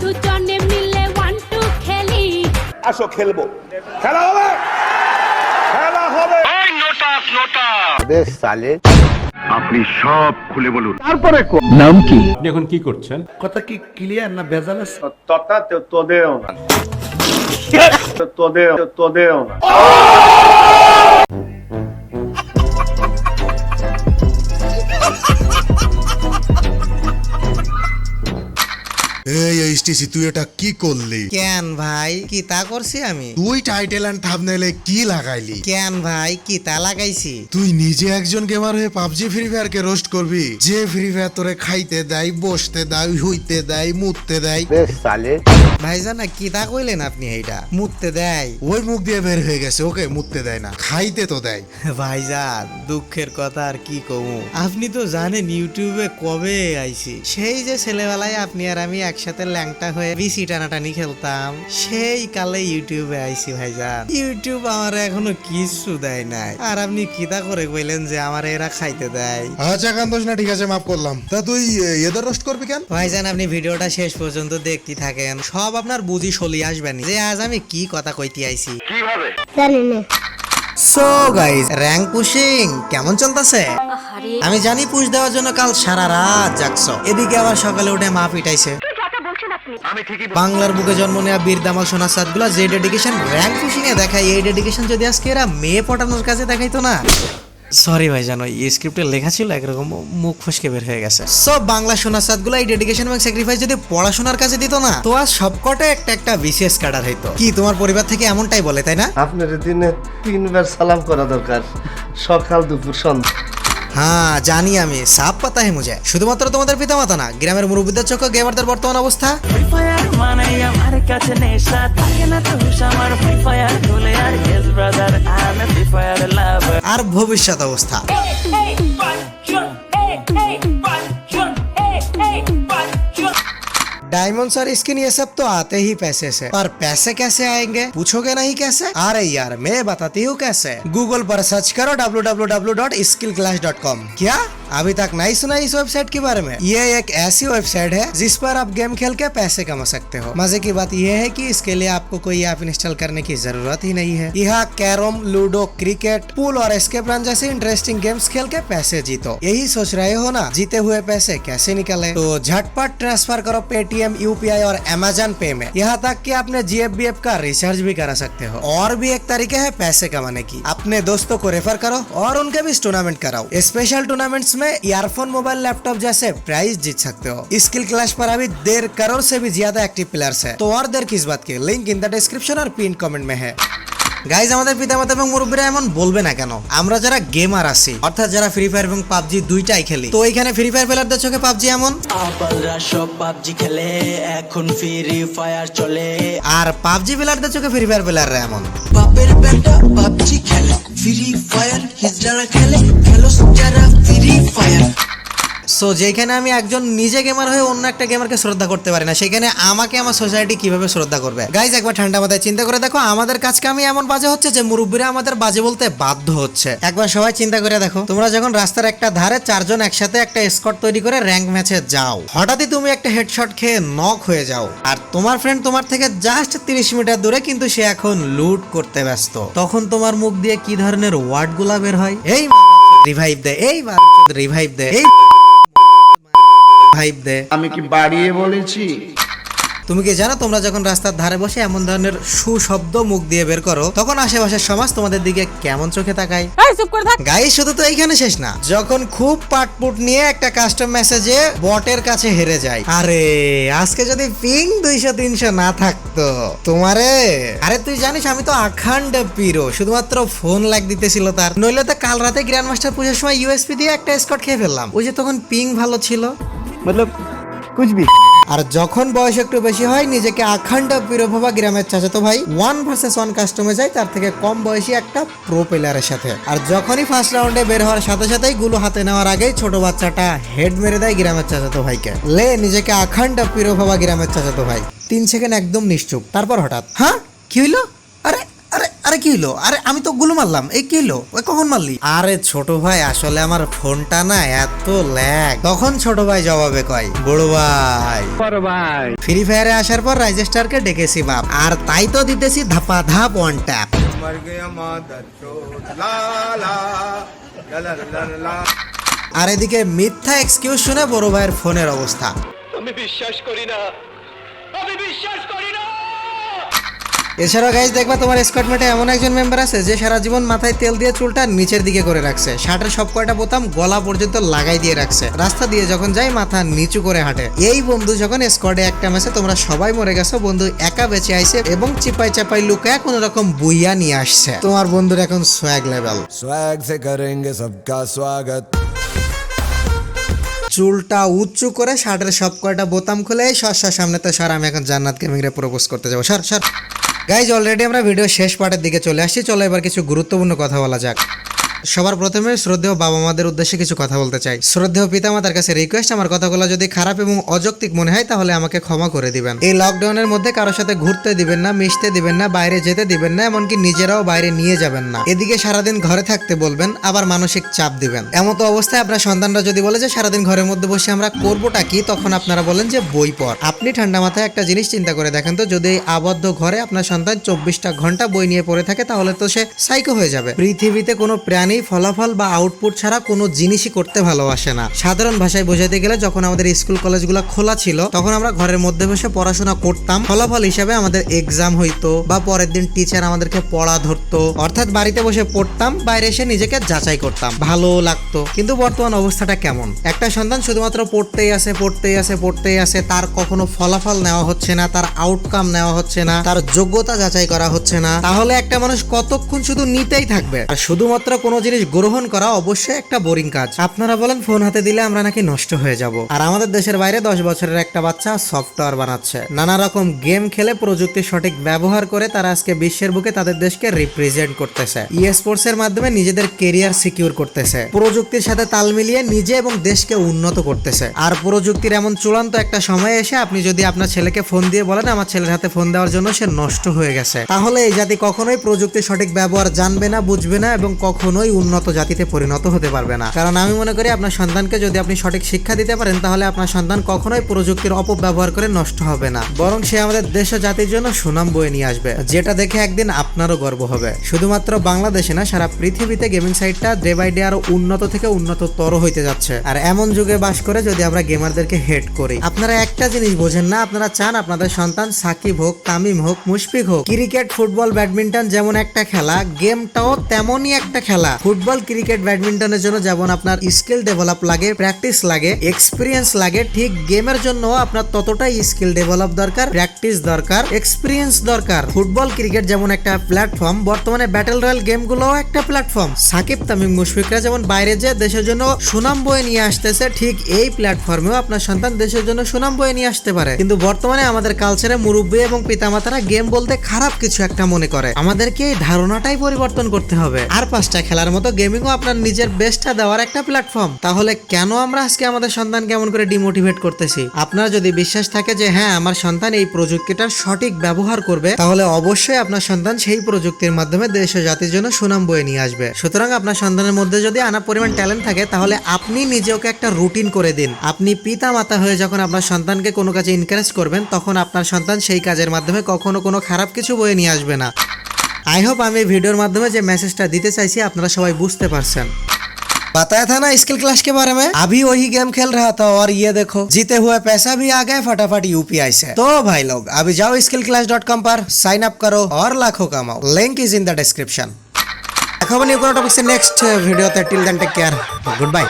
দুজনে মিলে 1-2 খেলি। আসো খেলবো, খেলা হবে, খেলা হবে। বেশ সালে আপনি সব খুলে বলুন। নাম কি? আপনি এখন কি করছেন? কথা কি ক্লিয়ার না ভেজাল আছে? তথা তোদেও না, তোদেও না। এই এইচটিসি তুই এটা কি করলি? কেন ভাই কি তা করছি আমি? তুই টাইটেল এন্ড থাম্বনেইলে কি লাগাইলি? কেন ভাই কি তা লাগাইছি? তুই নিজে একজন গেমার হয়ে পাবজি ফ্রি ফায়ার কে রোস্ট করবি? যে ফ্রি ফায়ার তোরে খাইতে দেয়, বসতে দেয়, হইতে দেয়, মুততে দেয়। বেশ সালে ভাইজান কি তা কইলেন আপনি? এইটা মুততে দেয়? ওই মুখ দিয়ে বের হয়ে গেছে, ওকে মুততে দেয় না, খাইতে তো দেয়। ভাইজান দুঃখের কথা আর কি কমু, আপনি তো জানেন ইউটিউবে কবে আইছি। সেই যে ছেলেবেলায় আপনি আর আমি একসাথে ল্যাংটা হয়ে বিসি টানাটানি খেলতাম, সেই কালে ইউটিউবে আইছি ভাইজান। ইউটিউব আমার এখনো কিছু দেয় নাই, আর আপনি কিতা করে কইলেন যে আমার এরা খাইতে দেয়? আচ্ছা কান্দোস না, ঠিক আছে মাফ করলাম। তা তুই এদের রোস্ট করবি কেন? ভাইজান আপনি ভিডিওটা শেষ পর্যন্ত দেখতে থাকেন, সব আপনার বুঝি চলি আসবেন যে আজ আমি কি কথা কইতে আইছি। জানি না। সো গাইস, র‍্যাঙ্ক পুশিং কেমন চলতেছে? আহারে আমি জানি পুশ দেওয়ার জন্য কাল সারা রাত জাগছো, এদিকে আবার সকালে উঠে মা পিটাইছে। বাংলার বুকে জন্ম নেওয়া বীর দামাল সোনার সাতগুলা যে ডেডিকেশন র‍্যাঙ্ক পুশিং এ দেখায়, এই ডেডিকেশন যদি আজকে এরা মেয়ে পটানোর কাছে দেখাইতো না। সরি ভাই, জানো এই স্ক্রিপ্টে লেখা ছিল একরকম, মুখ ফসকে বের হয়ে গেছে। সব বাংলা সোনার সাতগুলা এই ডেডিকেশন এবং স্যাক্রিফাইস যদি পড়াশোনার কাছে দিত না, তো আজ সবকটা একটা বিশেষ কাটার হইতো। কি তোমার পরিবার থেকে এমনটাই বলে, তাই না? আপনার দিনে 3 বার সালাম করা দরকার, সকাল দুপুর সন্ধ্যা। হ্যাঁ জানি আমি, সাপ পাতা হে মুঝে। শুধুমাত্র তোমাদের পিতামাতা না, গ্রামের মুরব্বীদের চোখে গেমারদের বর্তমান অবস্থা আর ভবিষ্যৎ অবস্থা। डायमंड्स और स्किन ये सब तो आते ही पैसे से, पर पैसे कैसे आएंगे पूछोगे नहीं कैसे? अरे यार मैं बताती हूँ कैसे। गूगल पर सर्च करो www.skillclash.com। क्या अभी तक नहीं सुना इस वेबसाइट के बारे में? ये एक ऐसी वेबसाइट है जिस पर आप गेम खेल के पैसे कमा सकते हो। मजे की बात ये है कि इसके लिए आपको कोई ऐप इंस्टॉल करने की जरूरत ही नहीं है। यहाँ कैरम, लूडो, क्रिकेट, पूल और एस्केप रन जैसे इंटरेस्टिंग गेम्स खेल के पैसे जीतो। यही सोच रहे हो ना जीते हुए पैसे कैसे निकाले? तो झटपट ट्रांसफर करो पेटीएम, यूपीआई और अमेजन पे में। यहाँ तक कि अपने GFBF का रिचार्ज भी करा सकते हो। और भी एक तरीके है पैसे कमाने की, अपने दोस्तों को रेफर करो और उनके भी टूर्नामेंट कराओ। स्पेशल टूर्नामेंट्स में ईयरफोन, मोबाइल, लैपटॉप जैसे प्राइज जीत सकते हो। स्किल क्लैश पर अभी 1.5 करोड़ से भी ज्यादा एक्टिव प्लेयर्स है, तो और देर किस बात की? लिंक इन द डिस्क्रिप्शन और पिन कमेंट में है। গাইজ আমাদের পিতামাতা এবং মুরব্বীরা এমন বলবে না কেন? আমরা যারা গেমার আছি, অর্থাৎ যারা ফ্রি ফায়ার এবং পাবজি দুইটাই খেলি, তো এইখানে ফ্রি ফায়ার প্লেয়ারদের চোখে পাবজি এমন, আপনারা সব পাবজি খেলে এখন ফ্রি ফায়ার চলে, আর পাবজি প্লেয়ারদের চোখে ফ্রি ফায়ার প্লেয়াররা এমন। বাপের বেটা পাবজি খেলে, ফ্রি ফায়ার হিজড়া খেলে, খেলো যারা ফ্রি ফায়ার। সো যেখানে আমি একজন নিজে গেমার হয়ে অন্য একটা গেমারকে শ্রদ্ধা করতে পারি না, সেখানে আমাকে আমার সোসাইটি কিভাবে শ্রদ্ধা করবে? গাইজ একবার ঠান্ডা মাথায় চিন্তা করে দেখো, আমাদের কাজকে আমি এমন বাজে হচ্ছে যে মুরব্বীরা আমাদের বাজে বলতে বাধ্য হচ্ছে। একবার সবাই চিন্তা করে দেখো, তোমরা যখন রাস্তার একটা ধারে 4 জন একসাথে একটা স্কট তৈরি করে র্যাঙ্ক ম্যাচে যাও, হঠাৎই তুমি একটা হেডশট খেয়ে নক হয়ে যাও, আর তোমার ফ্রেন্ড তোমার থেকে জাস্ট 30 মিটার দূরে, কিন্তু সে এখন লুট করতে ব্যস্ত। তখন তোমার মুখ দিয়ে কি ধরনের ওয়ার্ড গুলা বের হয়? এই রিভাইভ দে, এই রিভাইভ দে, এই আমি কি বাড়িয়ে বলেছি? তুমি কি জানো তোমরা যখন রাস্তার ধারে বসে এমন ধরনের সুশব্দ মুখ দিয়ে বের করো, তখন আশেপাশের সমাজ তোমাদের দিকে কেমন চোখে তাকায়? গাইস শুধু তো এইখানে শেষ না, যখন খুব পাটপুট নিয়ে একটা কাস্টম মেসেজে বটের কাছে হেরে যায়, আরে আজকে যদি পিং 200-300 না থাকতো তোমারে, আরে তুই জানিস আমি তো আখান্ড পিরো, শুধুমাত্র ফোন লাগ দিতেছিল তার, নইলে তো কাল রাতে গ্র্যান্ড মাস্টার পুজোর সময় ইউএসপি দিয়ে একটা স্কট খেয়ে ফেললাম, ওই যে তখন পিং ভালো ছিল, মতলব কুছ ভি। আর যখন বয়স একটু বেশি হয়, নিজেকে আখান্ড পিরো ভাবা গ্রামের চাচাতো ভাই 1 ভার্সেস 1 কাস্টমে যায় তার থেকে কম বয়সী একটা প্রো প্লেয়ারের সাথে, আর যখনই ফার্স্ট রাউন্ডে বের হওয়ার সাথে সাথেই গুলো হাতে নেওয়ার আগেই ছোট বাচ্চাটা হেড মেরে দেয় গ্রামের চাচাতো ভাইকে। লে নিজেকে আখান্ড পিরো ভাবা গ্রামের চাচাতো ভাই 3 সেকেন্ড একদম নিশ্চুপ, তারপর হঠাৎ হ্যাঁ কি হইলো? আরে আরে আরে কি হলো? আরে আমি তো গুলো মারলাম, এই কি হলো? ওই কখন মারলি? আরে ছোট ভাই আসলে আমার ফোনটা না এত ল্যাগ। তখন ছোট ভাই জবাবে কয়, বড় ভাই ফ্রি ফায়ারে আসার পর রাইজেস্টারকে ডেকেছি বাপ, আর তাই তো দিতেছি ধাপা ধাপ ওয়ান ট্যাপ। আর এদিকে মিথ্যা এক্সকিউজ শুনে বড় ভাইয়ের ফোনের অবস্থা। এছাড়াও গাইজ দেখবা তোমার স্কোয়াডমেটে এমন একজন মেম্বার আছে যে সারা জীবন মাথায় তেল দিয়ে চুলটা নিচের দিকে করে রাখছে, শার্টের সব কয়টা বোতাম গলা পর্যন্ত লাগাই দিয়ে রাখছে, রাস্তা দিয়ে যখন যায় মাথা নিচু করে হাঁটে। এই বন্ধু যখন স্কোয়াডে একটা ম্যাচে তোমরা সবাই মরে গেছো, বন্ধু একা বেঁচে আইছে এবং চিপাই চাপাই লুকায় কোন রকম বুইয়া নিয়ে আসছে। তোমার বন্ধুর এখন সোয়াগ লেভেল। स्वैग से करेंगे सबका स्वागत। চুলটা উঁচু করে শার্টের সব কয়টা বোতাম খুলে সর সামনে তো সর, আমি এখন জান্নাত গেমিং রে প্রপোজ করতে যাবো, সর সর। গাইজ অলরেডি আমরা ভিডিও শেষ পার্টের দিকে চলে আসছি, চলো এবার কিছু গুরুত্বপূর্ণ কথা বলা যাক। সবার প্রথমে শ্রদ্ধেয় বাবা মাদের উদ্দেশ্যে কিছু কথা বলতে চাই। শ্রদ্ধেয় পিতামাতার কাছে রিকোয়েস্ট, আমার কথাগুলো যদি খারাপ এবং অযৌক্তিক মনে হয় তাহলে আমাকে ক্ষমা করে দিবেন। এই লকডাউনের মধ্যে কারোর সাথে ঘুরতে দিবেন না, মিশতে দিবেন না, বাইরে যেতে দিবেন না, এমনকি নিজেরাও বাইরে নিয়ে যাবেন না। এদিকে সারাদিন ঘরে থাকতে বলবেন, আবার মানসিক চাপ দিবেন। এমতো অবস্থায় আপনার সন্তানরা যদি বলে যে সারাদিন ঘরের মধ্যে বসে আমরা করবোটা কি, তখন আপনারা বলেন যে বই পড়। আপনি ঠান্ডা মাথায় একটা জিনিস চিন্তা করে দেখেন তো, যদি এই আবদ্ধ ঘরে আপনার সন্তান 24টা ঘন্টা বই নিয়ে পড়ে থাকে তাহলে তো সে সাইকো হয়ে যাবে। পৃথিবীতে কোনো প্রাণী ফলাফল বা আউটপুট ছাড়া কোনো জিনিসই করতে ভালোবাসে না। সাধারণ ভাষায় বোঝাতে গেলে যখন আমাদের স্কুল কলেজগুলো খোলা ছিল তখন আমরা ঘরের মধ্যে বসে পড়াশোনা করতাম, ফলাফল হিসাবে আমাদের এক্সাম হইতো বা পরের দিন টিচার আমাদেরকে পড়া ধরতো, অর্থাৎ বাড়িতে বসে পড়তাম, বাইরে এসে নিজেকে যাচাই করতাম, ভালো লাগতো। কিন্তু বর্তমান অবস্থাটা কেমন? একটা সন্তান শুধুমাত্র পড়তেই আসে, পড়তেই আসে, পড়তেই আসে, তার কখনো ফলাফল নেওয়া হচ্ছে না, তার আউটকাম নেওয়া হচ্ছে না, তার যোগ্যতা যাচাই করা হচ্ছে না। তাহলে একটা মানুষ কতক্ষণ শুধু নিতেই থাকবে? আর শুধুমাত্র কোনো জিনিস গ্রহণ করা অবশ্যই একটা বোরিং কাজ। আপনারা বলেন ফোন হাতে দিলে আমরা নাকি নষ্ট হয়ে যাব, আর আমাদের দেশের বাইরে 10 বছরের একটা বাচ্চা সফটওয়্যার বানাচ্ছে, নানা রকম গেম খেলে প্রযুক্তির সঠিক ব্যবহার করে তারা আজকে বিশ্বের বুকে তাদের দেশকে রিপ্রেজেন্ট করতেছে, স্পোর্টস এর মাধ্যমে নিজেদের কেরিয়ার সিকিউর করতেছে, প্রযুক্তির সাথে তাল মিলিয়ে নিজে এবং দেশকে উন্নত করতেছে। আর প্রযুক্তির এমন চূড়ান্ত একটা সময় এসে আপনি যদি আপনার ছেলেকে ফোন দিয়ে বলেন আমার ছেলের হাতে ফোন দেওয়ার জন্য সে নষ্ট হয়ে গেছে, তাহলে এই জাতি কখনোই প্রযুক্তির সঠিক ব্যবহার জানবে না, বুঝবে না এবং কখনোই উন্নত জাতিতে পরিণত হতে পারবে না। কারণ আমি মনে করি আপনার সন্তানকে যদি আপনি সঠিক শিক্ষা দিতে পারেন তাহলে আপনার সন্তান কখনোই প্রযুক্তির অপব্যবহার করে নষ্ট হবে না, বরং সে আমাদের দেশ ও জাতির জন্য সুনাম বয়ে নিয়ে আসবে, যেটা দেখে একদিন আপনারও গর্ব হবে। শুধুমাত্র বাংলাদেশে না, সারা পৃথিবীতে গেমিং সাইটটা ডে বাই ডে আরো উন্নত থেকে উন্নততর হইতে যাচ্ছে। আর এমন যুগে বাস করে যদি আমরা গেমারদেরকে হেট করি, আপনারা একটা জিনিস বোঝেন না, আপনারা চান আপনাদের সন্তান সাকিব হোক, তামিম হোক, মুশফিক হোক। ক্রিকেট, ফুটবল, ব্যাডমিন্টন যেমন একটা খেলা, গেমটাও তেমনই একটা খেলা। ফুটবল, ক্রিকেট, ব্যাডমিন্টনের জন্য যেমন আপনার স্কিল ডেভেলপ লাগে, প্র্যাকটিস লাগে, এক্সপিরিয়েন্স লাগে, ঠিক গেমের জন্য আপনার ততটাই স্কিল ডেভেলপ দরকার, প্র্যাকটিস দরকার, এক্সপিরিয়েন্স দরকার। ফুটবল, ক্রিকেট যেমন একটা প্ল্যাটফর্ম, বর্তমানে ব্যাটল রয়্যাল গেমগুলোও একটা প্ল্যাটফর্ম। সাকিব, তামিম, মুশফিকরা যেমন বাইরে যে দেশের জন্য সুনাম বয়ে নিয়ে আসতেছে, ঠিক এই প্ল্যাটফর্মেও আপনার সন্তান দেশের জন্য সুনাম বয়ে নিয়ে আসতে পারে। কিন্তু বর্তমানে আমাদের কালচারে মুরব্বী এবং পিতামাতারা গেম বলতে খারাপ কিছু একটা মনে করে। আমাদেরকে এই ধারণাটাই পরিবর্তন করতে হবে। আর 5টা খেলার মতো গেমিংও আপনার নিজের বেস্টটা দেওয়ার একটা প্ল্যাটফর্ম। তাহলে কেন আমরা আজকে আমাদের সন্তানকে এমন করে ডিমোটিভেট করতেছি? আপনার যদি বিশ্বাস থাকে যে হ্যাঁ আমার সন্তান এই প্রযুক্তিটার সঠিক ব্যবহার করবে, তাহলে অবশ্যই আপনার সন্তান সেই প্রযুক্তির মাধ্যমে দেশ ও জাতির জন্য সুনাম বয়ে নিয়ে আসবে। সুতরাং আপনার সন্তানের মধ্যে যদি আনা পরিমাণ ট্যালেন্ট থাকে তাহলে আপনি নিজেকে একটা রুটিন করে দিন। আপনি পিতা মাতা হয়ে যখন আপনার সন্তানকে কোনো কাজে এনকারেজ করবেন, তখন আপনার সন্তান সেই কাজের মাধ্যমে কখনো কোনো খারাপ কিছু বয়ে নিয়ে আসবে না। आई होप আমি ভিডিওর মাধ্যমে যে মেসেজটা দিতে চাইছি আপনারা সবাই বুঝতে পারছেন। बताया था ना स्किल क्लैश के बारे में, अभी वही गेम खेल रहा था और ये देखो जीते हुए पैसा भी आ गए फटाफट यूपीआई से। तो भाई लोग अभी जाओ skillclash.com पर साइन अप करो और लाखों कमाओ, link is in the description. देखो बनी कोनो टॉपिक से नेक्स्ट वीडियो तक, till then take care, good bye.